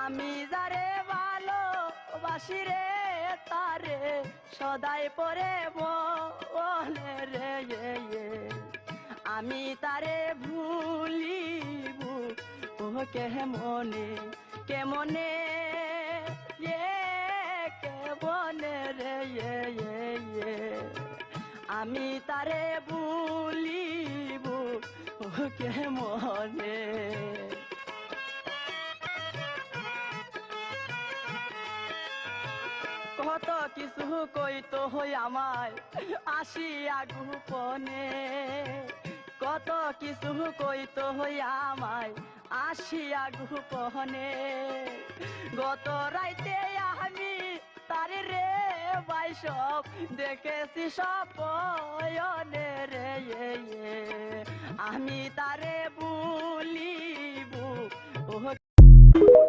আমি যারে ভালোবাসি রে তারে সদাই পরে বলে রে আমি তারে ভুলিব ও কেমনে কেমনে কেমনে রে আমি তারে ভুলিব ও কেমনে। কত কিছু কইতো হই আমায় আসিয়া গোপনে, কত কিছু কইতো হই আমায় আসিয়া গোপনে। গত রাইতে আমি তারে রে ভাই সব দেখেছি স্বপনে রে আমি তারে ভুলিব